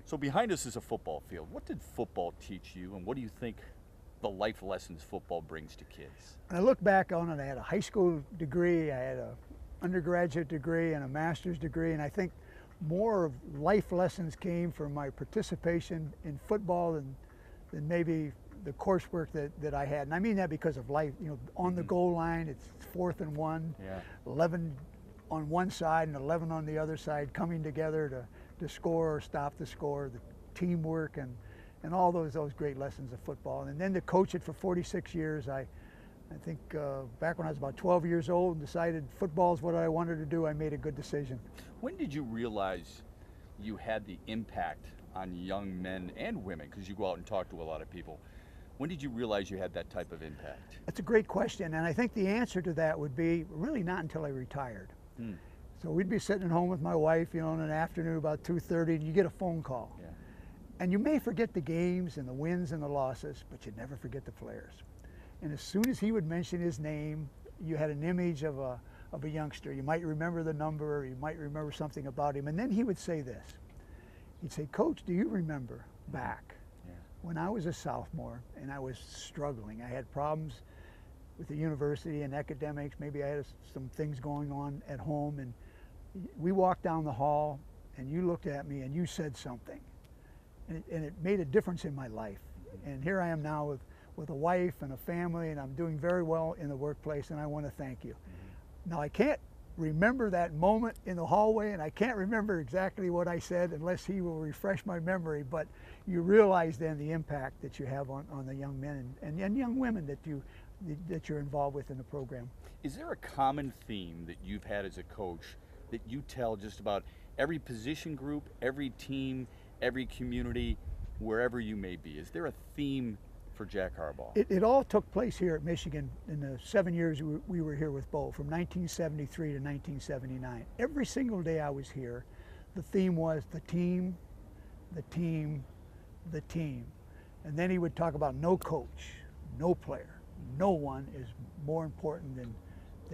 So behind us is a football field. What did football teach you, and what do you think the life lessons football brings to kids? When I look back on it, I had a high school degree, I had a undergraduate degree and a master's degree, and I think more of life lessons came from my participation in football than maybe the coursework that I had. And I mean that because of life, on the goal line, it's 4th and 1, Yeah. 11 on one side and 11 on the other side, coming together to score or stop the score, the teamwork and all those great lessons of football. And then to coach it for 46 years, I think back when I was about 12 years old and decided football is what I wanted to do, I made a good decision. When did you realize you had the impact on young men and women? Because you go out and talk to a lot of people. When did you realize you had that type of impact? That's a great question, and I think the answer to that would be really not until I retired. So we'd be sitting at home with my wife, in an afternoon about 2:30, and you get a phone call. Yeah. And you may forget the games and the wins and the losses, but you never forget the players. And as soon as he would mention his name, you had an image of a youngster. You might remember the number, or you might remember something about him. And then he would say this. He'd say, "Coach, do you remember back when I was a sophomore and I was struggling? I had problems with the university and academics. Maybe I had some things going on at home, and we walked down the hall and you looked at me and you said something. And it made a difference in my life. And here I am now with a wife and a family, and I'm doing very well in the workplace, and I want to thank you." Now, I can't remember that moment in the hallway, and I can't remember exactly what I said unless he will refresh my memory, but you realize then the impact that you have on the young men and young women that you're involved with in the program. Is there a common theme that you've had as a coach that you tell just about every position group, every team, every community, wherever you may be? Is there a theme for Jack Harbaugh? It all took place here at Michigan in the 7 years we were here with Bo, from 1973 to 1979. Every single day I was here, the theme was the team, the team, the team. And then he would talk about no coach, no player, no one is more important than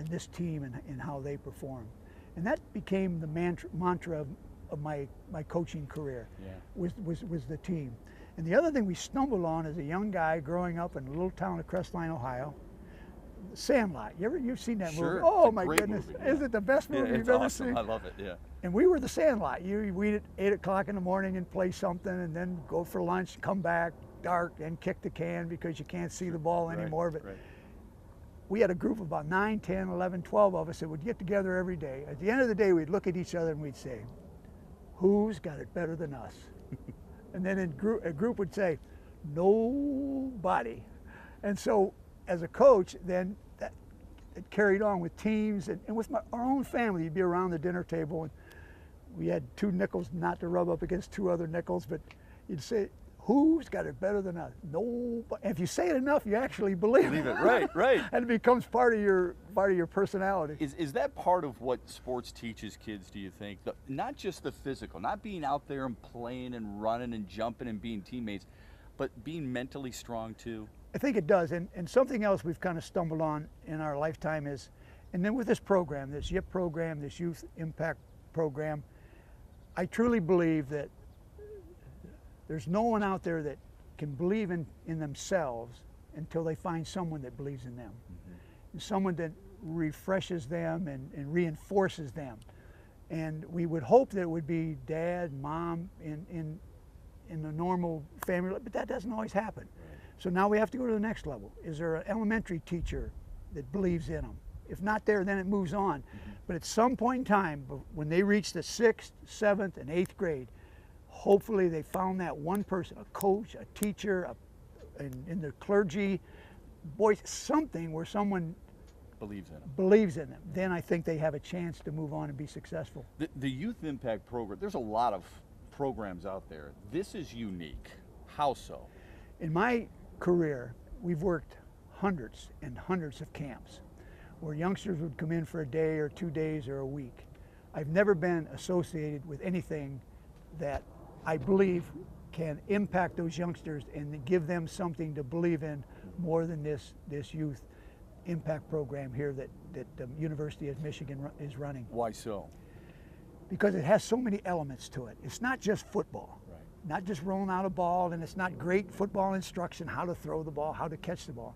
this team and how they perform. And that became the mantra of my coaching career, was the team. And the other thing we stumbled on as a young guy growing up in a little town of Crestline, Ohio, Sandlot. You've seen that movie? Oh, my goodness. Movie, Is it the best movie you've ever awesome. seen? I love it, yeah. And we were the Sandlot. We'd at 8 o'clock in the morning and play something, and then go for lunch, come back, dark, and kick the can because you can't see the ball anymore. But we had a group of about 9, 10, 11, 12 of us that would get together every day. At the end of the day, we'd look at each other and we'd say, "Who's got it better than us?" And then a group would say, "Nobody." And so as a coach, then it carried on with teams and with our own family. You'd be around the dinner table, and we had 2 nickels not to rub up against 2 other nickels, but you'd say, "Who's got it better than us?" Nobody. And if you say it enough, you actually believe it. Right. And it becomes part of your personality. Is that part of what sports teaches kids, do you think? Not just the physical, not being out there and playing and running and jumping and being teammates, but being mentally strong too? I think it does. And something else we've kind of stumbled on in our lifetime is, and then with this program, this YIP program, this Youth Impact Program, I truly believe that there's no one out there that can believe in themselves until they find someone that believes in them. And someone that refreshes them and reinforces them. And we would hope that it would be dad, mom in the normal family, but that doesn't always happen. So now we have to go to the next level. Is there an elementary teacher that believes in them? If not there, then it moves on. But at some point in time, when they reach the 6th, 7th, and 8th grade, hopefully they found that one person, a coach, a teacher, in the clergy, something where someone believes in them. Then I think they have a chance to move on and be successful. The Youth Impact Program, there's a lot of programs out there. This is unique. How so? In my career, we've worked hundreds and hundreds of camps where youngsters would come in for a day or 2 days or a week. I've never been associated with anything that I believe can impact those youngsters and give them something to believe in more than this Youth Impact Program here that the University of Michigan is running. Why so? Because it has so many elements to it. It's not just football. Right. not just rolling out a ball, and it's not great football instruction, how to throw the ball, how to catch the ball.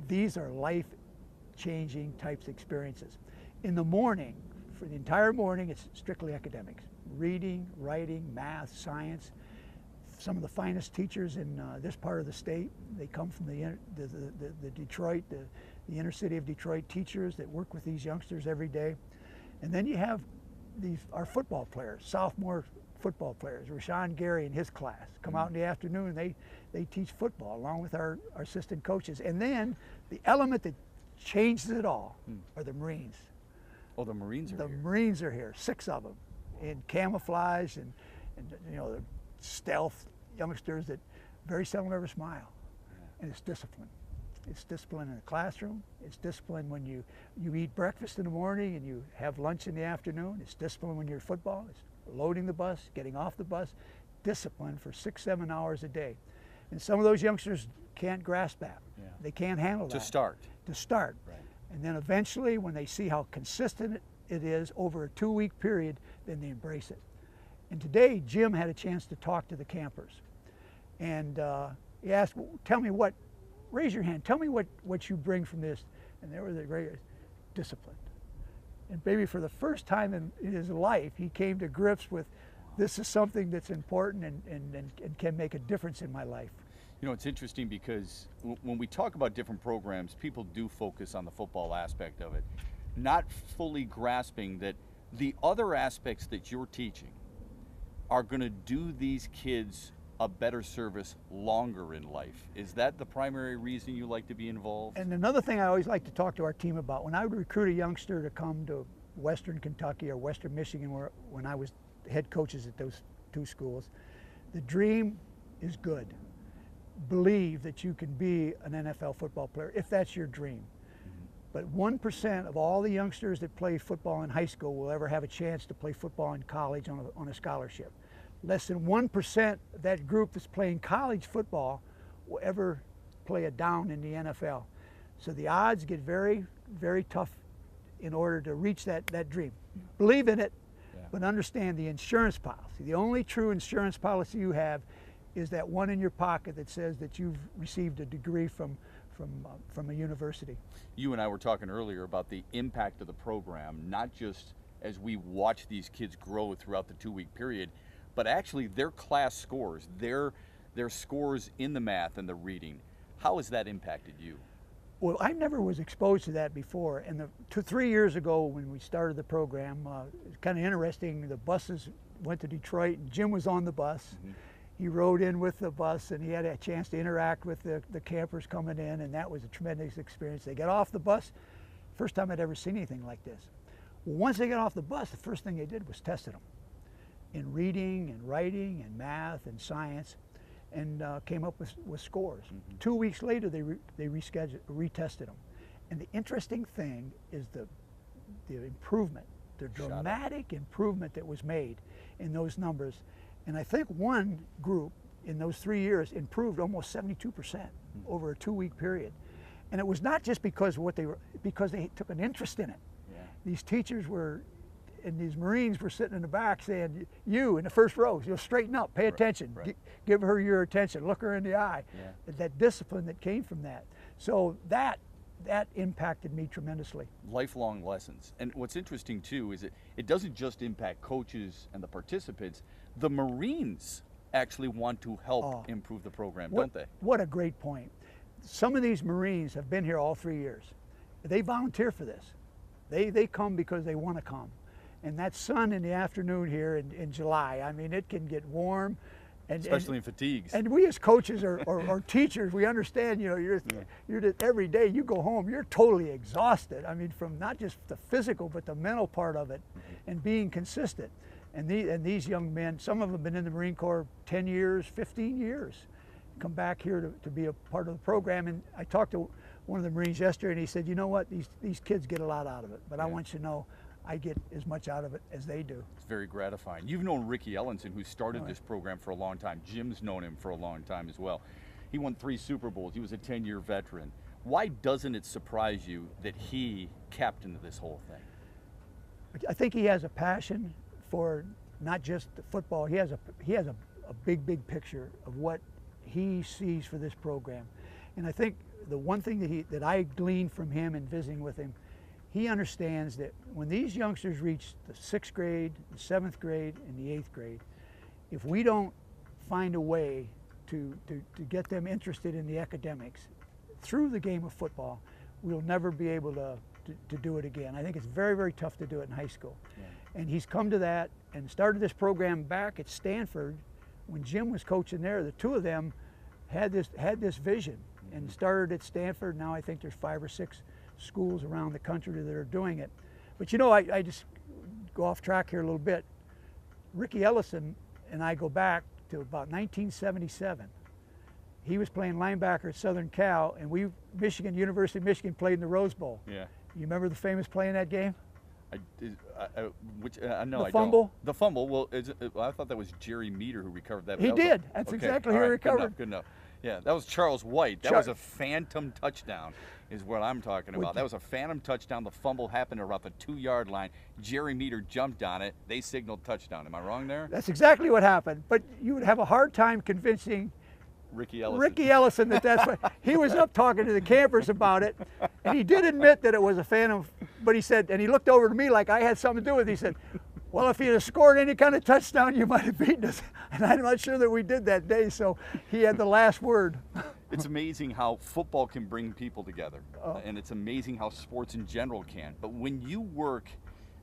These are life-changing types of experiences. In the morning, for the entire morning, it's strictly academics. Reading, writing, math, science. Some of the finest teachers in this part of the state, they come from the Detroit, the inner city of Detroit teachers that work with these youngsters every day. And then you have our football players, sophomore football players. Rashawn Gary and his class come out in the afternoon, and they teach football along with our assistant coaches. And then the element that changes it all are the Marines. Oh, the Marines are The here. Marines are here, 6 of them, in camouflage and you know, the stealth youngsters that very seldom ever smile. And it's discipline. It's discipline in the classroom. It's discipline when you eat breakfast in the morning and you have lunch in the afternoon. It's discipline when you're at football. It's loading the bus, getting off the bus. Discipline for 6-7 hours a day. And some of those youngsters can't grasp that. Yeah. They can't handle that. To start. To start. Right. And then eventually, when they see how consistent it is over a 2-week period, then they embrace it. And today, Jim had a chance to talk to the campers. And he asked, well, raise your hand, tell me what you bring from this. And there was a great discipline. And maybe for the first time in his life, he came to grips with, this is something that's important and can make a difference in my life. You know, it's interesting because when we talk about different programs, people do focus on the football aspect of it, not fully grasping that the other aspects that you're teaching are going to do these kids a better service longer in life. Is that the primary reason you like to be involved? And another thing I always like to talk to our team about, when I would recruit a youngster to come to Western Kentucky or Western Michigan, when I was head coaches at those 2 schools, the dream is good. Believe that you can be an NFL football player if that's your dream. But 1% of all the youngsters that play football in high school will ever have a chance to play football in college on a scholarship. Less than 1% of that group that's playing college football will ever play a down in the NFL. So the odds get very, very tough in order to reach that dream. Believe in it, but understand the insurance policy. The only true insurance policy you have is that one in your pocket that says that you've received a degree from a university. You and I were talking earlier about the impact of the program, not just as we watch these kids grow throughout the 2-week period, but actually their class scores, their scores in the math and the reading. How has that impacted you? Well, I never was exposed to that before. And 3 years ago when we started the program, it was kind of interesting. The buses went to Detroit and Jim was on the bus. He rode in with the bus and he had a chance to interact with the campers coming in, and that was a tremendous experience. They got off the bus, first time I'd ever seen anything like this. Well, once they got off the bus, the first thing they did was tested them in reading and writing and math and science, and came up with scores. 2 weeks later, they retested them. And the interesting thing is the improvement, the dramatic improvement that was made in those numbers. And I think one group in those 3 years improved almost 72% over a 2-week period. And it was not just because they took an interest in it. Yeah. These teachers and these Marines were sitting in the back saying, you in the first row, you'll straighten up, pay attention, give her your attention, look her in the eye. Yeah. That discipline that came from that. So that impacted me tremendously. Lifelong lessons. And what's interesting too is it doesn't just impact coaches and the participants. The Marines actually want to help improve the program, don't they? What a great point. Some of these Marines have been here all 3 years. They volunteer for this. They come because they want to come. And that sun in the afternoon here in July, I mean, it can get warm. Especially in fatigues. And we as coaches or teachers, we understand, you know, you're every day you go home, you're totally exhausted. I mean, from not just the physical, but the mental part of it, and being consistent. And these young men, some of them have been in the Marine Corps 10 years, 15 years, come back here to be a part of the program. And I talked to one of the Marines yesterday, and he said, you know what, these kids get a lot out of it, but I want you to know I get as much out of it as they do. It's very gratifying. You've known Ricky Ellenson, who started this program for a long time. Jim's known him for a long time as well. He won 3 Super Bowls. He was a 10-year veteran. Why doesn't it surprise you that he captained this whole thing? I think he has a passion for not just the football. He has a a big, big picture of what he sees for this program. And I think the one thing that I gleaned from him in visiting with him, he understands that when these youngsters reach the 6th grade, the 7th grade, and the 8th grade, if we don't find a way to get them interested in the academics through the game of football, we'll never be able to do it again. I think it's very, very tough to do it in high school. Yeah. And he's come to that and started this program back at Stanford when Jim was coaching there. The two of them had this vision and started at Stanford. Now I think there's 5 or 6 schools around the country that are doing it. But you know, I just go off track here a little bit. Ricky Ellison and I go back to about 1977. He was playing linebacker at Southern Cal, and University of Michigan played in the Rose Bowl. Yeah. You remember the famous play in that game? No, the I fumble? don't. The fumble. Well, I thought that was Jerry Meter who recovered that. He did. That's exactly who he recovered. Good enough. Yeah, that was Charles White. That was a phantom touchdown, is what I'm talking about. That was a phantom touchdown. The fumble happened around the 2-yard line. Jerry Meter jumped on it. They signaled touchdown. Am I wrong there? That's exactly what happened. But you would have a hard time convincing Ricky Ellison that's what he was up talking to the campers about it, and he did admit that it was a phantom. But he said, and he looked over to me like I had something to do with it. He said, "Well, if he'd have scored any kind of touchdown, you might have beaten us." And I'm not sure that we did that day. So he had the last word. It's amazing how football can bring people together, and it's amazing how sports in general can. But when you work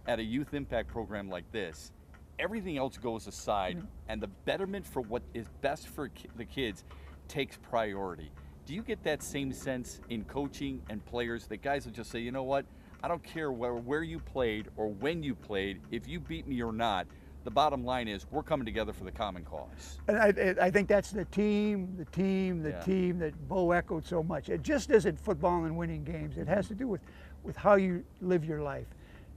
at a youth impact program like this, everything else goes aside, and the betterment for what is best for the kids takes priority. Do you get that same sense in coaching and players that guys will just say, you know what, I don't care where you played or when you played, if you beat me or not, the bottom line is we're coming together for the common cause. And I think that's the team that Bo echoed so much. It just isn't football and winning games. It has to do with how you live your life.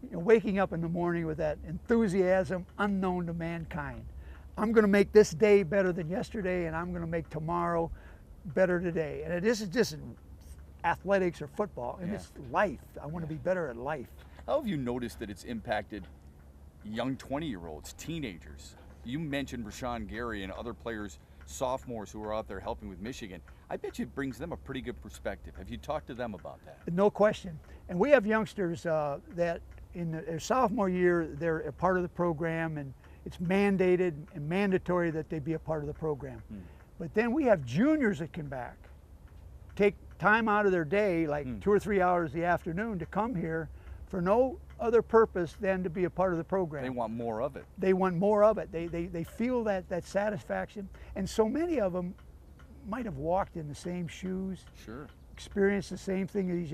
You know, waking up in the morning with that enthusiasm unknown to mankind. I'm going to make this day better than yesterday, and I'm going to make tomorrow better today. And it isn't just athletics or football, and it's life. I want to be better at life. How have you noticed that it's impacted young 20-year-olds, teenagers? You mentioned Rashawn Gary and other players, sophomores who are out there helping with Michigan. I bet you it brings them a pretty good perspective. Have you talked to them about that? No question. And we have youngsters that in their sophomore year, they're a part of the program, and it's mandated and mandatory that they be a part of the program. But then we have juniors that come back, take time out of their day, like 2 or 3 hours the afternoon, to come here for no other purpose than to be a part of the program. They want more of it. They want more of it. They feel that satisfaction. And so many of them might have walked in the same shoes, experienced the same thing as these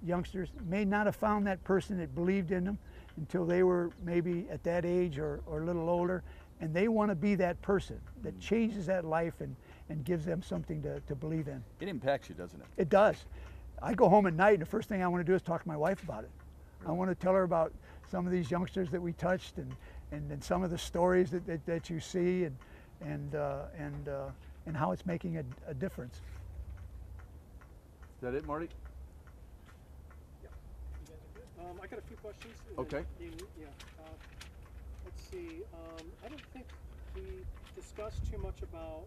youngsters, may not have found that person that believed in them until they were maybe at that age or a little older, and they want to be that person that changes that life and gives them something to believe in. It impacts you, doesn't it? It does. I go home at night, and the first thing I want to do is talk to my wife about it. I want to tell her about some of these youngsters that we touched, and some of the stories that you see, and how it's making a difference. Is that it, Marty? I got a few questions. Okay. Let's see. I don't think we discussed too much about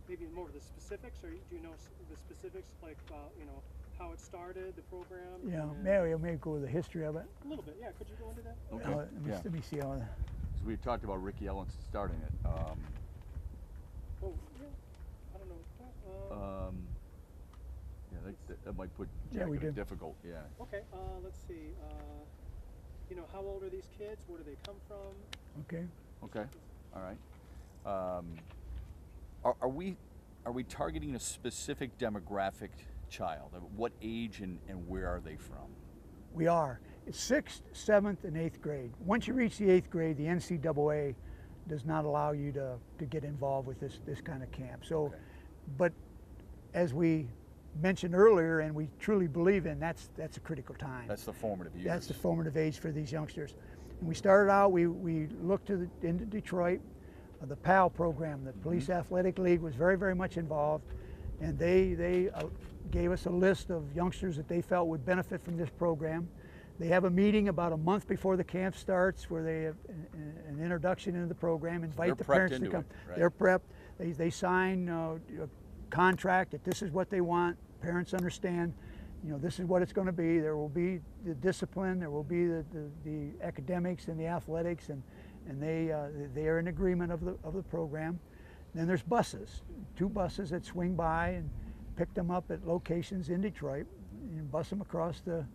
maybe more of the specifics, or do you know the specifics, like how it started, the program? Yeah, maybe go with the history of it. A little bit, yeah. Could you go into that? Okay. Let me see how. So we talked about Ricky Ellison starting it. Oh, yeah. I don't know. That might put Jack in a difficult. Yeah. Okay. Let's see. How old are these kids? Where do they come from? Okay. Okay. All right. Are we targeting a specific demographic child? What age and where are they from? We are. It's 6th, 7th, and 8th grade. Once you reach the 8th grade, the NCAA does not allow you to get involved with this kind of camp. So, but as we mentioned earlier, and we truly believe in, that's a critical time. That's the formative years. That's the formative age for these youngsters. And we started out, we looked into Detroit. The PAL program, the Police Athletic League, was very, very much involved, and they gave us a list of youngsters that they felt would benefit from this program. They have a meeting about a month before the camp starts where they have an introduction into the program, invite they're the prepped parents to into come. it, right. They're prepped. They sign a contract that this is what they want. Parents understand, this is what it's going to be. There will be the discipline, there will be the academics and the athletics, and they are in agreement of the program. Then there's buses, 2 buses that swing by and pick them up at locations in Detroit and bus them across the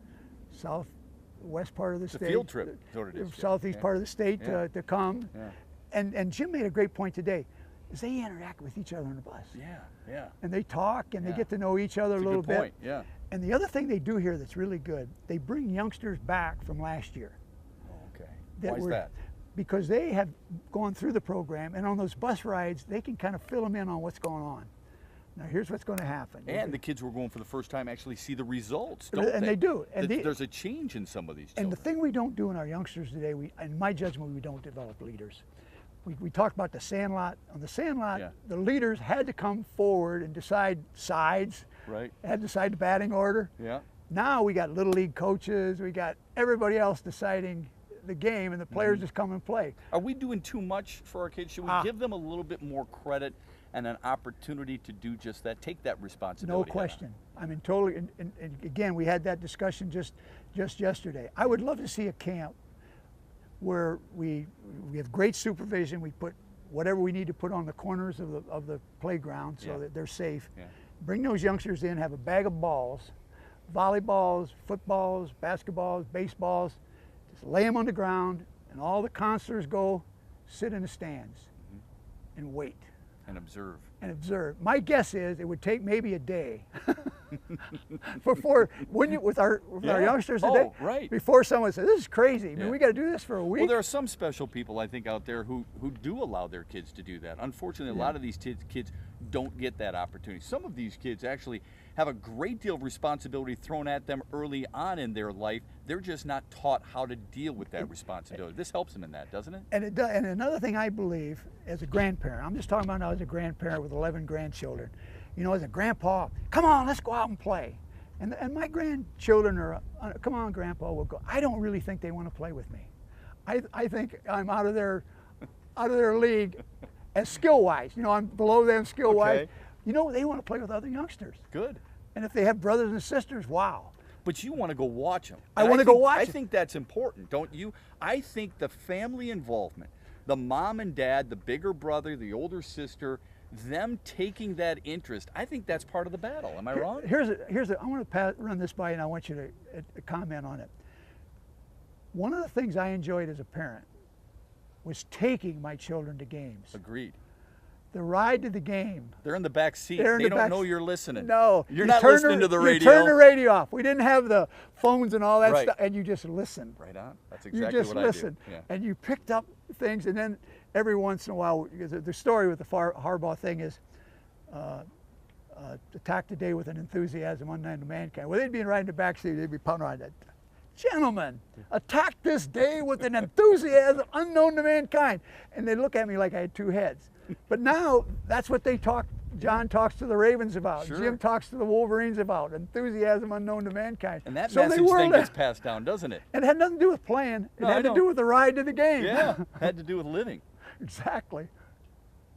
southwest part of the state. It's a field trip, sort of it is, Jim. Southeast Yeah. part of the state Yeah. to come. Yeah. And Jim made a great point today, is they interact with each other on the bus. Yeah, yeah. And they talk and Yeah. they get to know each other That's a little good point. bit. Yeah. And the other thing they do here that's really good, they bring youngsters back from last year. Oh, okay. that Why is were- that? Because they have gone through the program, and on those bus rides, they can kind of fill them in on what's going on. Now, here's what's going to happen. And the kids who are going for the first time actually see the results, And don't they do. And There's a change in some of these children. And the thing we don't do in our youngsters today, in my judgment, we don't develop leaders. We talked about the Sandlot. On the Sandlot, Yeah. the leaders had to come forward and decide sides, Right. had to decide the batting order. Yeah. Now we got Little League coaches, we got everybody else deciding the game, and the players Mm-hmm. just come and play. Are we doing too much for our kids? Should we give them a little bit more credit and an opportunity to do just that? Take that responsibility. No head on. question. I mean, totally. And again, we had that discussion just yesterday. I would love to see a camp where we have great supervision. We put whatever we need to put on the corners of the playground so Yeah. that they're safe. Yeah. Bring those youngsters in, have a bag of balls, volleyballs, footballs, basketballs, baseballs. Just lay them on the ground, and all the counselors go sit in the stands and wait And observe. and observe. My guess is it would take maybe a day before, wouldn't it, with our Yeah. youngsters today? Oh, right. Before someone says, "This is crazy. I mean, Yeah. we got to do this for a week." Well, there are some special people, I think, out there who do allow their kids to do that. Unfortunately, a lot of these kids don't get that opportunity. Some of these kids actually have a great deal of responsibility thrown at them early on in their life. They're just not taught how to deal with that responsibility. This helps them in that, doesn't it? And it does. And another thing I believe, as a grandparent, I'm just talking about now as a grandparent with 11 grandchildren. As a grandpa, come on, let's go out and play. And my grandchildren are, come on, Grandpa, we'll go. I don't really think they want to play with me. I think I'm out of their league as skill-wise. I'm below them skill-wise. Okay. They want to play with other youngsters. Good. And if they have brothers and sisters, wow. But you want to go watch them. I wanna go watch I 'em. think that's important, don't you? I think the family involvement, the mom and dad, the bigger brother, the older sister, them taking that interest, I think that's part of the battle. Am I wrong? I want to run this by you, and I want you to comment on it. One of the things I enjoyed as a parent was taking my children to games. Agreed. The ride to the game. They're in the back seat. They're in They the don't back know seat. you're listening. No, You're you not turn listening to the You radio. turn the radio off. We didn't have the phones and all that Right. stuff, and you just listen. Right on. That's You exactly just what listen, I do. Yeah. and you picked up things, and then every once in a while, because the story with the Harbaugh thing is, attack the day with an enthusiasm unknown to mankind. Well, they'd be riding the back seat, they'd be pounding around that. Gentlemen, attack this day with an enthusiasm unknown to mankind. And they look at me like I had 2 heads. But now, that's what they talk. John talks to the Ravens about. Sure. Jim talks to the Wolverines about. Enthusiasm unknown to mankind. And that So they message were then li- gets passed down, doesn't it? And it had nothing to do with playing. It No, I had to know. do with the ride to the game. Yeah. Had to do with living. Exactly.